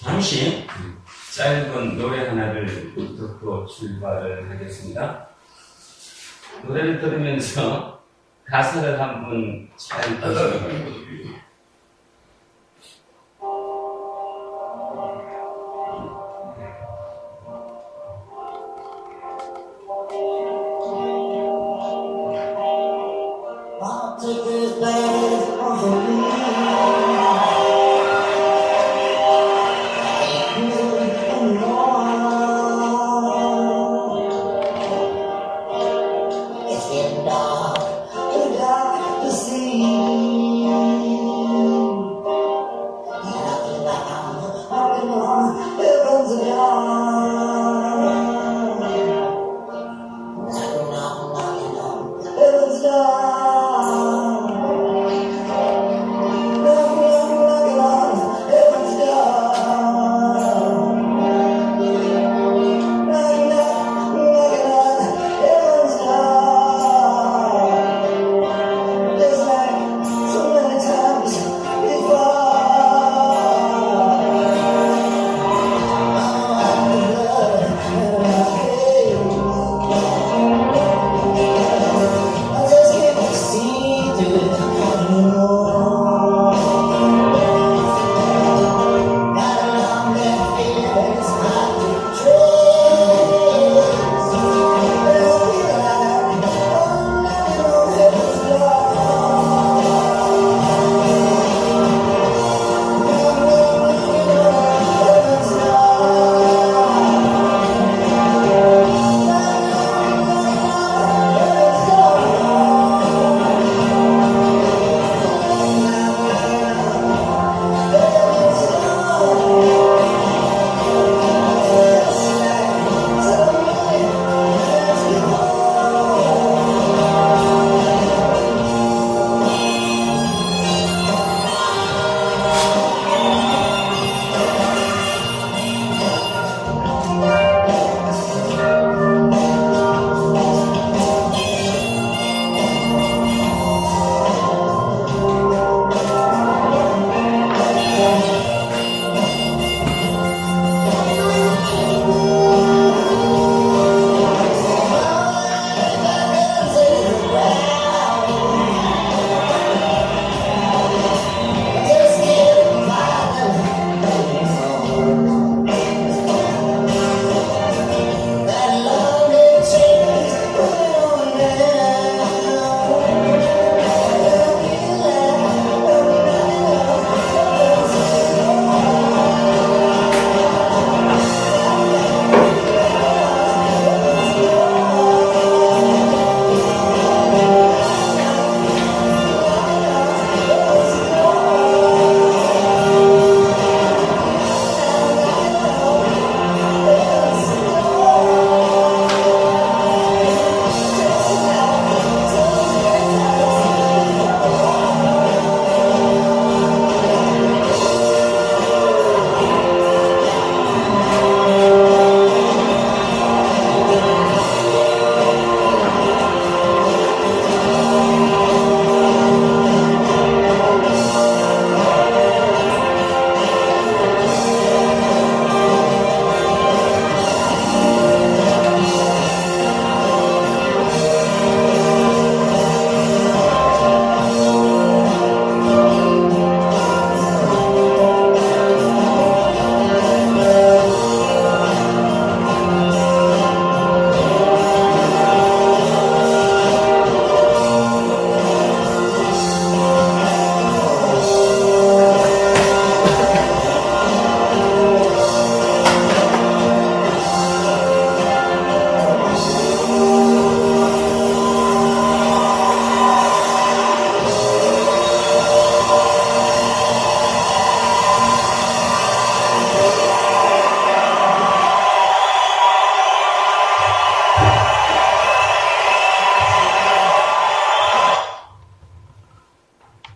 잠시 짧은 노래 하나를 듣고 출발을 하겠습니다. 노래를 들으면서 가사를 한번 잘 보시기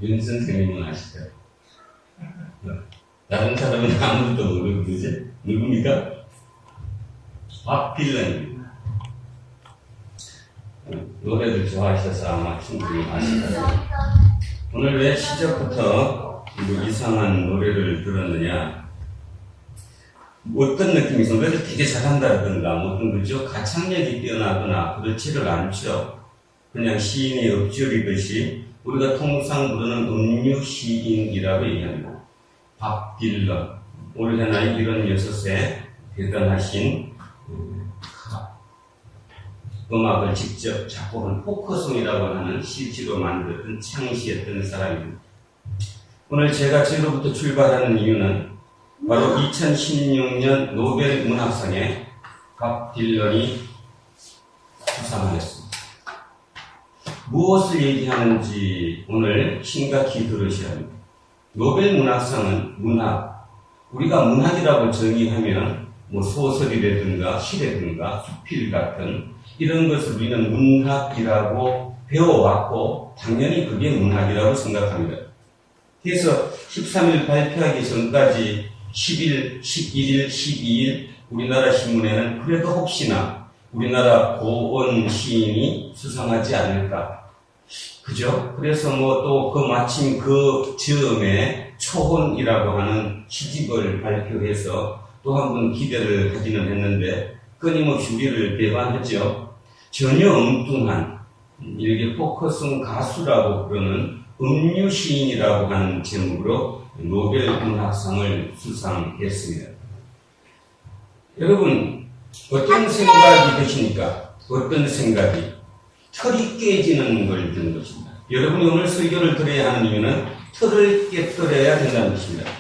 윤 선생님은 아시죠? 다른 사람은 아무것도 모르고 그러지? 누굽니까? 박필런입니다. 노래를 좋아하셔서 아마 충분히 아실 거예요. 오늘 왜 시작부터 이상한 노래를 들었느냐? 어떤 느낌이 있어? 노래를 되게 잘한다든가, 뭐 어떤 거죠? 가창력이 뛰어나거나 그렇지를 않죠. 그냥 시인이 엎주리듯이 우리가 통상 부르는 음유 시인이라고 얘기합니다. 밥 딜런, 올해 나이 76세 대단하신 음악을 직접 작곡한 포크송이라고 하는 CG로 만들었던 창시했던 사람입니다. 오늘 제가 저로부터 출발하는 이유는 바로 2016년 노벨 문학상에 밥 딜런이 수상하였습니다. 무엇을 얘기하는지 오늘 심각히 들으셔야 합니다. 노벨 문학상은 문학, 우리가 문학이라고 정의하면 뭐 소설이라든가 시라든가 수필 같은 이런 것을 우리는 문학이라고 배워왔고 당연히 그게 문학이라고 생각합니다. 그래서 13일 발표하기 전까지 10일, 11일, 12일 우리나라 신문에는 그래도 혹시나 우리나라 고은 시인이 수상하지 않을까. 그죠? 그래서 뭐 또 그 마침 그 즈음에 초혼이라고 하는 시집을 발표해서 또 한 번 기대를 하기는 했는데 끊임없이 우리를 배반하죠. 전혀 엉뚱한 일개 포커송 가수라고 부르는 음유 시인이라고 하는 제목으로 노벨 문학상을 수상했습니다. 여러분 어떤 생각이 드십니까? 어떤 생각이? 틀이 깨지는 걸 듣는 것입니다. 여러분이 오늘 설교를 들어야 하는 이유는 틀을 깨뜨려야 된다는 것입니다.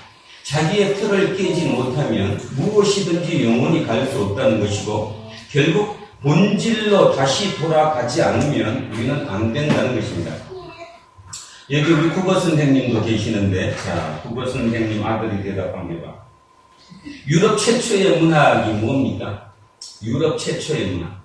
자기의 틀을 깨지 못하면 무엇이든지 영원히 갈 수 없다는 것이고 결국 본질로 다시 돌아가지 않으면 우리는 안 된다는 것입니다. 여기 우리 국어 선생님도 계시는데, 자, 국어 선생님 아들이 대답합니다. 유럽 최초의 문학이 뭡니까? 유럽 최초의 문학.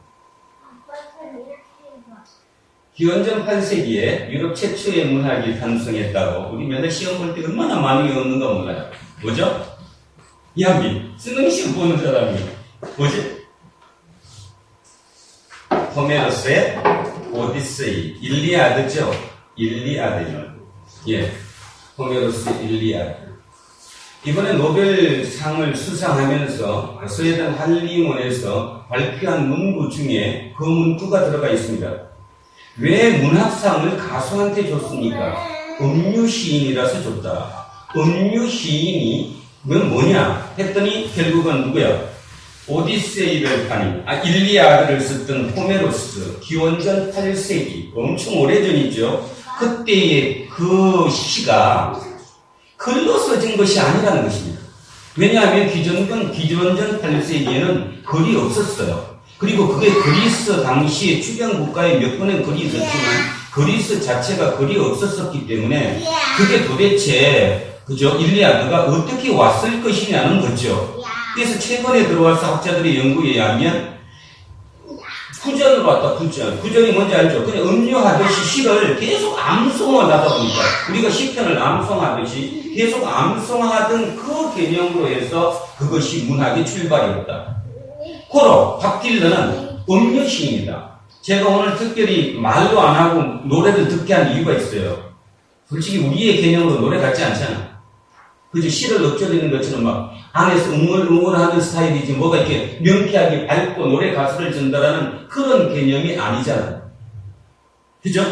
기원전 8세기에 유럽 최초의 문학이 탄생했다고 우리 맨날 시험 볼 때 얼마나 많이 외웠는가 몰라요. 뭐죠? 이한비, 쓰는 시험 보는 사람이 뭐지? 호메로스의 오디세이, 일리아드죠? 일리아드요. 예, 호메로스 일리아드. 이번에 노벨상을 수상하면서 스웨덴 한림원에서 발표한 문구 중에 그 문구가 들어가 있습니다. 왜 문학상을 가수한테 줬습니까? 음유 시인이라서 줬다. 음유 시인이 뭐냐 했더니 결국은 누구야? 오디세이를 파니, 일리아드를 썼던 호메로스, 기원전 8세기, 엄청 오래전이죠. 그때의 그 시가 글로 써진 것이 아니라는 것입니다. 왜냐하면 기원전 8세기에는 글이 없었어요. 그리고 그게 그리스 당시에 주변 국가에 몇 번의 글이 있었지만 그리스 자체가 글이 없었었기 때문에 그게 도대체 그죠? 일리아드가 어떻게 왔을 것이냐는 거죠. 그래서 최근에 들어와서 학자들의 연구에 의하면 구전으로 왔다, 구전. 구전이 뭔지 알죠? 그냥 음유하듯이 시를 계속 암송을 하다 보니까 우리가 시편을 암송하듯이 계속 암송하던 그 개념으로 해서 그것이 문학의 출발이었다. 고로 밥 딜런은 음유 시인이다. 제가 오늘 특별히 말로 안 하고 노래를 듣게 한 이유가 있어요. 솔직히 우리의 개념으로 노래 같지 않잖아. 그죠? 시를 읊조리는 것처럼 막 안에서 응얼응얼하는 스타일이지 뭐가 이렇게 명쾌하게 밝고 노래 가수를 전달하는 그런 개념이 아니잖아요. 그죠?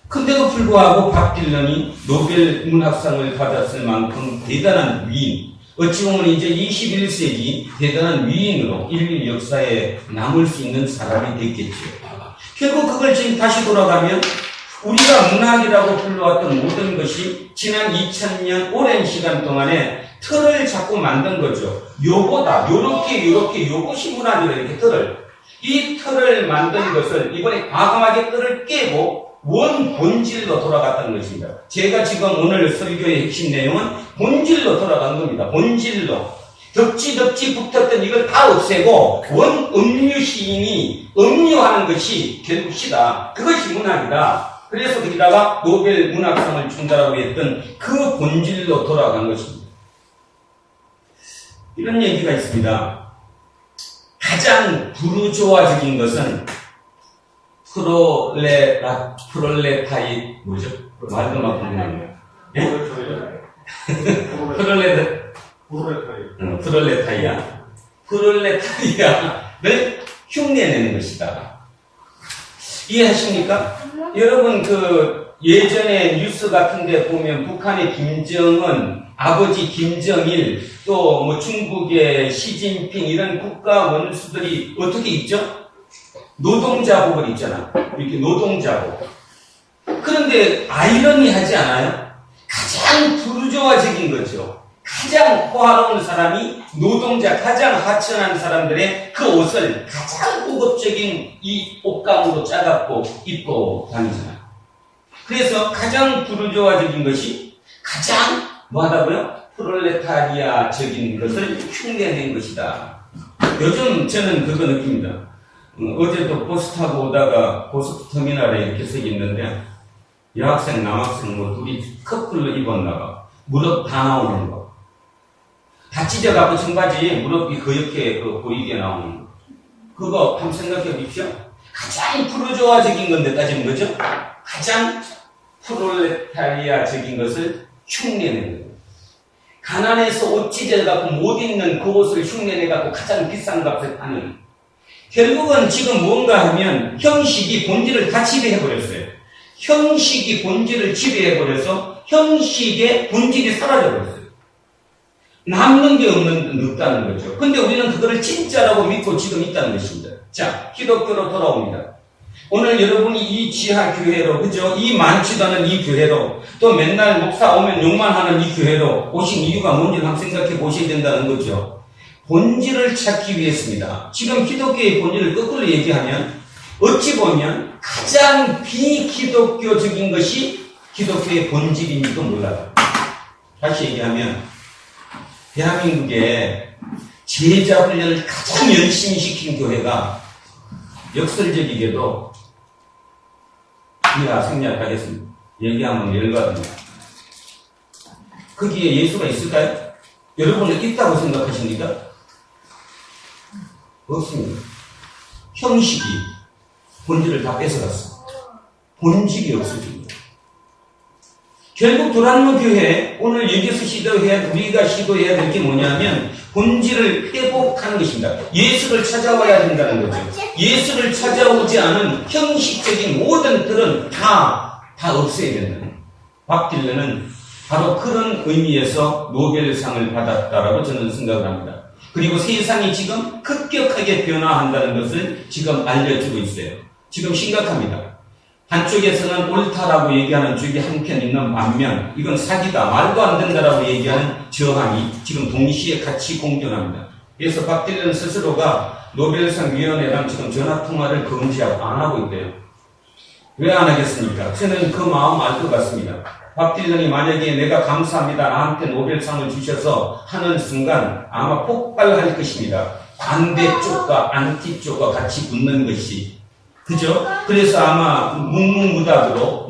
근데도 불구하고 밥 딜런이 노벨 문학상을 받았을 만큼 대단한 위인, 어찌 보면 이제 21세기 대단한 위인으로 인류 역사에 남을 수 있는 사람이 됐겠죠. 결국 그걸 지금 다시 돌아가면 우리가 문학이라고 불러왔던 모든 것이 지난 2000년 오랜 시간 동안에 틀을 자꾸 만든 거죠. 요거다, 요렇게, 요것이 문학이라 이렇게 틀을. 이 틀을 만든 것을 이번에 과감하게 틀을 깨고 원 본질로 돌아갔다는 것입니다. 제가 지금 오늘 설교의 핵심 내용은 본질로 돌아간 겁니다. 본질로. 덕지 붙었던 이걸 다 없애고 원 음유 시인이 음유하는 것이 결국 시다. 그것이 문학이다. 그래서 거기다가 노벨 문학상을 준다라고 했던 그 본질로 돌아간 것입니다. 이런 얘기가 있습니다. 가장 부르조아적인 것은 프롤레타이, 뭐죠? 말도 막 보내는 거예요. 프롤레타리아를 흉내내는 것이다. 이해하십니까? 여러분 예전에 뉴스 같은데 보면 북한의 김정은, 아버지 김정일, 또 뭐 중국의 시진핑 이런 국가 원수들이 어떻게 있죠? 노동자복을 입잖아. 이렇게 노동자복. 그런데 아이러니하지 않아요? 가장 부르주아적인 거죠. 가장 호화로운 사람이 노동자, 가장 하찮은 사람들의 그 옷을 가장 고급적인 이 옷감으로 짜갖고 입고 다니잖아요. 그래서 가장 부르주아적인 것이 가장 뭐하다고요? 프롤레타리아적인 것을 흉내낸 것이다. 요즘 저는 그거 느낍니다. 어제도 버스 타고 오다가 고속터미널에 이렇게 서 있는데 여학생, 남학생 뭐 둘이 커플로 입었나 봐. 무릎 다 나오는 거. 다 찢어갖고 청바지 무릎이 그렇게 보이게 나오는 거. 그거 한번 생각해 보십시오. 가장 부르주아적인 건데 따지는 거죠. 가장 프롤레타리아적인 것을 흉내내는 거예요. 가난해서 옷 찢어갖고 못 입는 그 옷을 흉내내갖고 가장 비싼 값을 파는. 결국은 지금 뭔가 하면 형식이 본질을 다 지배해버렸어요. 형식이 본질을 지배해버려서 형식의 본질이 사라져버렸어요. 남는 게 없다는 거죠. 근데 우리는 그거를 진짜라고 믿고 지금 있다는 것입니다. 자, 기독교로 돌아옵니다. 오늘 여러분이 이 지하교회로, 그죠? 이 많지도 않은 이 교회로, 또 맨날 목사 오면 욕만 하는 이 교회로 오신 이유가 뭔지 한번 생각해 보셔야 된다는 거죠. 본질을 찾기 위해서입니다. 지금 기독교의 본질을 거꾸로 얘기하면, 어찌 보면 가장 비기독교적인 것이 기독교의 본질인지도 몰라요. 다시 얘기하면, 대한민국에 제자 훈련을 가장 열심히 시킨 교회가 역설적이게도 우리가 생략하겠습니다. 얘기하면 열받습니다. 거기에 예수가 있을까요? 여러분은 있다고 생각하십니까? 없습니다. 형식이 본질을 다 뺏어갔어. 본질이 없어집니다. 결국 도란노 교회, 오늘 여기서 우리가 시도해야 될 게 뭐냐면 본질을 회복하는 것입니다. 예수를 찾아와야 된다는 거죠. 예수를 찾아오지 않은 형식적인 모든 틀은 다 없애야 된다는. 박 딜런은 바로 그런 의미에서 노벨상을 받았다라고 저는 생각을 합니다. 그리고 세상이 지금 급격하게 변화한다는 것을 지금 알려주고 있어요. 지금 심각합니다. 한쪽에서는 옳다라고 얘기하는 쪽이 한편 있는 반면 이건 사기다, 말도 안 된다라고 얘기하는 저항이 지금 동시에 같이 공존합니다. 그래서 박 딜런 스스로가 노벨상 위원회랑 지금 전화통화를 금지하고 안 하고 있대요. 왜 안 하겠습니까? 저는 그 마음 알 것 같습니다. 박 딜런이 만약에 내가 감사합니다, 나한테 노벨상을 주셔서 하는 순간 아마 폭발할 것입니다. 반대 쪽과 안티 쪽과 같이 붙는 것이. 그죠? 그래서 아마 묵묵무답으로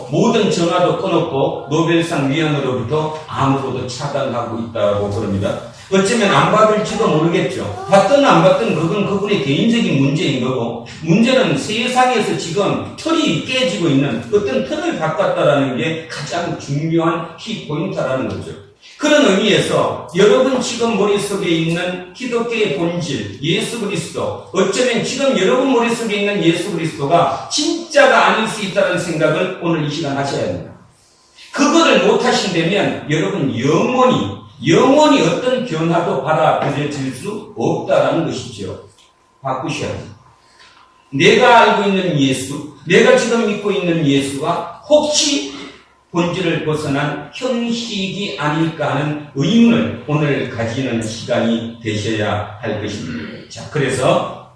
모든 전화도 끊었고 노벨상 위원으로부터 아무것도 차단하고 있다고 그럽니다. 어쩌면 안 받을지도 모르겠죠. 받든 안 받든 그건 그분의 개인적인 문제인 거고, 문제는 세상에서 지금 틀이 깨지고 있는 어떤 틀을 바꿨다라는 게 가장 중요한 키포인트라는 거죠. 그런 의미에서 여러분 지금 머릿속에 있는 기독교의 본질, 예수 그리스도, 어쩌면 지금 여러분 머릿속에 있는 예수 그리스도가 진짜가 아닐 수 있다는 생각을 오늘 이 시간 하셔야 합니다. 그거를 못 하신다면 여러분 영원히 어떤 변화도 받아들여질 수 없다는 것이죠. 바꾸셔야 합니다. 내가 알고 있는 예수, 내가 지금 믿고 있는 예수가 혹시 본질을 벗어난 형식이 아닐까 하는 의문을 오늘 가지는 시간이 되셔야 할 것입니다. 자, 그래서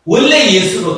원래 예수로